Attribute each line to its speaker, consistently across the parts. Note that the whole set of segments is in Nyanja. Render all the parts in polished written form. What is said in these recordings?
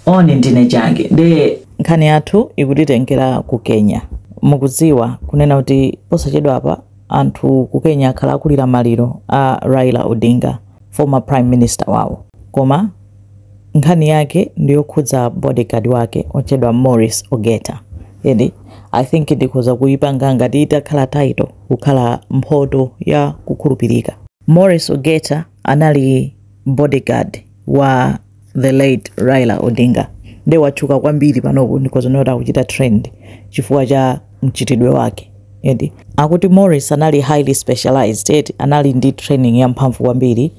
Speaker 1: Oni ndine change de nkhani yathu ikutitengera ku Kenya. Mukuziwa kunena kuti posachedwa apa anthu ku Kenya akhala akulira maliro a Raila Odinga, former prime minister wawo. Koma nkhani yake ndiyo khudza bodyguard wake ochedwa Maurice Ogeta. I think ndikhoza kuipanga ngati itakhala title kukhala mphoto ya kukhulupirika. Maurice Ogeta anali bodyguard wa the late Raila Odinga. Nde wachuka kwambiri panopo ndikozonota kuchita trend chifukwa cha mchitidwe wake. Akuti Maurice anali highly specialized, anali ndi training ya mphamvu kwambiri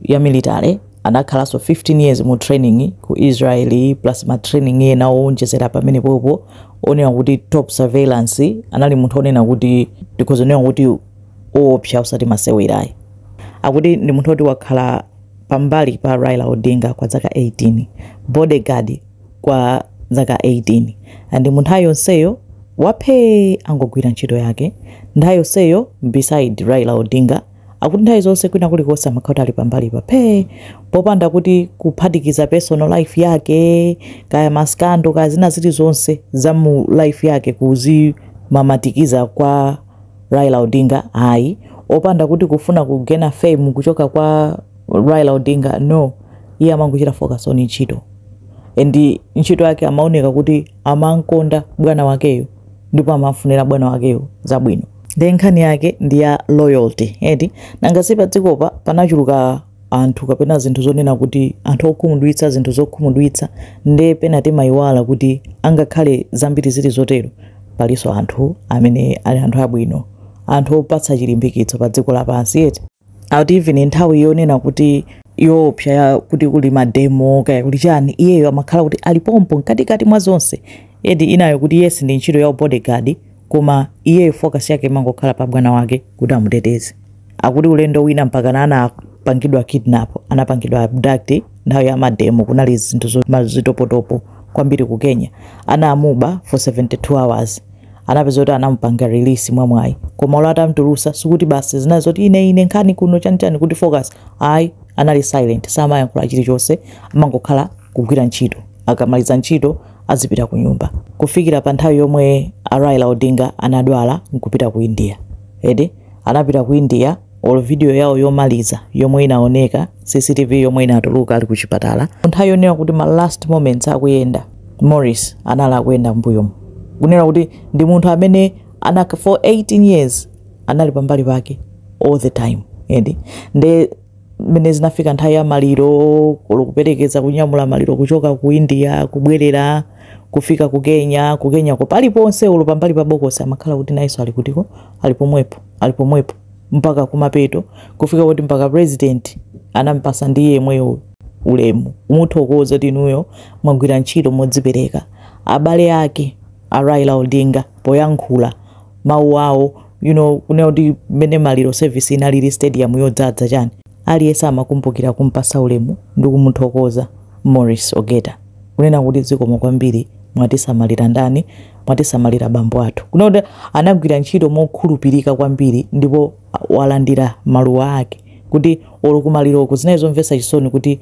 Speaker 1: ya military. Anakhalanso 15 years mu training ku Israeli plus ma training ena onjezera pamene popo onena kuti top surveillance. Anali munthu onena kuti ndikozonena kuti opsa usati masewerayi. Akuti ndi munthu oti wakhala pambali pa Raila Odinga kwa zaka 18, bodyguard kwa zaka 18, and munthu yonseyo waphe angogwira ntchito yake. Nthawi yonseyo beside Raila Odinga akuti nthawi zonse kwina kulikonse amakhala ali pambali pa popanda kuti kuphatikiza personal life yake kaya maskando kaya zina zilizonse za mu life yake kuzimamatikiza kwa Raila Odinga. Ayi, opanda kuti kufuna kugena fame kuchoka kwa Raila Odinga. No, iye amangochita focus on ntchito. Endi ntchito yake amaoneka kuti amankonda bwana wakeyo ndipo amafunira bwana wakeyo zabwino. Nkhani yake ndi ya loyalty. Nangasipa dzikopa panachuluka anthu kapena zinthu zonena kuti anthu okhumudwitsa zinthu zokhumudwitsa nde penati mayiwala kuti angakhale zambiri zili zotero paliso anthu amene ali anthu abwino, anthu opatsa chilimbikitso pa dziko lapansi. Out even nthawi yonena kuti yopsa ya kuti kuli mademo kaya kuli chani, iyeyo amakhala kuti alipompo mkatikati mwa zonse. Inayo kuti yes ndi ntchito ya bodyguard, koma iyeyo focus yake mangokhala pa bwana wake kuti amuteteze. Akuti ulendo wina mpaka anapangidwa kidnap, anapangidwa abduct nthawi ya mademo, kunali zinthu zitopotopo kwambiri ku Kenya. Anamuba for 72 hours. Anapeza kuti anampanga release mwamwayi, koma olata mtulusa sikuti basi zinazoti ine nkhani kuno chani kuti focus. Ayi, anali silent, samayankhula chilichonse, amangokhala kugwira ntchito. Akamaliza ntchito azipita ku nyumba. Kufikira pa nthawi yomwe Raila Odinga anadwala nkupita ku India. Anapita ku India, video yawo yomaliza yomwe inaoneka CCTV yomwe inatuluka ali ku chipatala. Nthawi yonena kuti ma last moments akuyenda, Maurice anali akuyenda mbuyomo. Kunena kuti ndi munthu amene for 18 years anali pambali pake all the time. Nde mene zinafika nthawi ya maliro, kuperekeza kunyamula maliro kuchoka ku India kubwerera kufika ku Kenya ko paliponse pambali pa bokosi amakhala kuti naiso ali kutiko alipomwepo mpaka kumapeto, kufika kuti mpaka president anampasa ndiye yemweyo ulemu umuthokoza kuti inuyo mwagwira ntchito modzipereka. Abale ake a Raila Odinga poyankhula mawu awo, kunena kuti mene maliro service inalili stadium yodzadza chani, aliyense amakumbukira kumpasa ulemu ndi kumuthokoza Maurice Ogeta. Kunena kuti zikomo kwambiri, mwatisamalira ndani, mwatisamalira bambo athu. Kunena kuti anagwira ntchito mokhulupirika kwambiri ndipo walandira maluwa ake. Kuti olokumaliroko zinazomvetsa chisoni kuti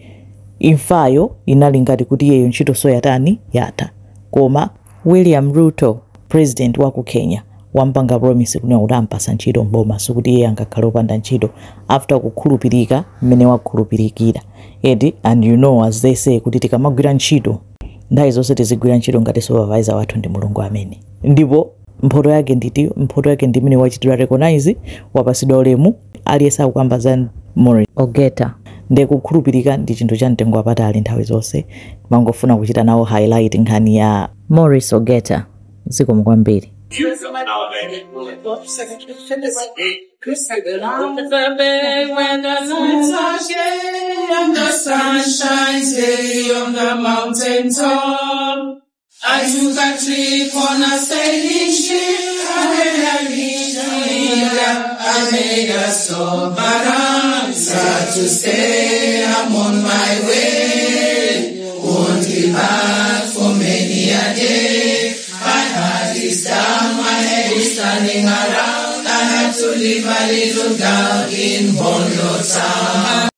Speaker 1: imfayo inali ngati kuti yeyo ntchito so yatani yatha. Koma William Ruto, president wa ku Kenya, wampanga promise kunena kuti ampasa ntchito mboma, sikuti iye angakhale opanda ntchito after kukhulupirika mmene wakhulupirikira. And as they say kuti tikamagwira ntchito nthawi zonse tizigwira ntchito ngati supervisor wathu ndi Mulungu amene. Ndipo mphoto yake ndi imene wachitira recognize, wapasidwa ulemu. Aliyense akukamba za Maurice Ogeta nde kukhulupirika ndi chinthu cha mtengo wapatali nthawi zonse. Mangofuna kuchita nawo highlight nkhani ya Maurice Ogeta. Zikomo kwambiri.
Speaker 2: When the lights are shade and the sun shines daily on the mountain top, I took a trip on a sailing ship, and when I reached India, I made a stop, but I'm sad to say I'm on my way. Won't be back for many a day. My heart is down, my head is turning around. I had to leave a little girl in Bondo town.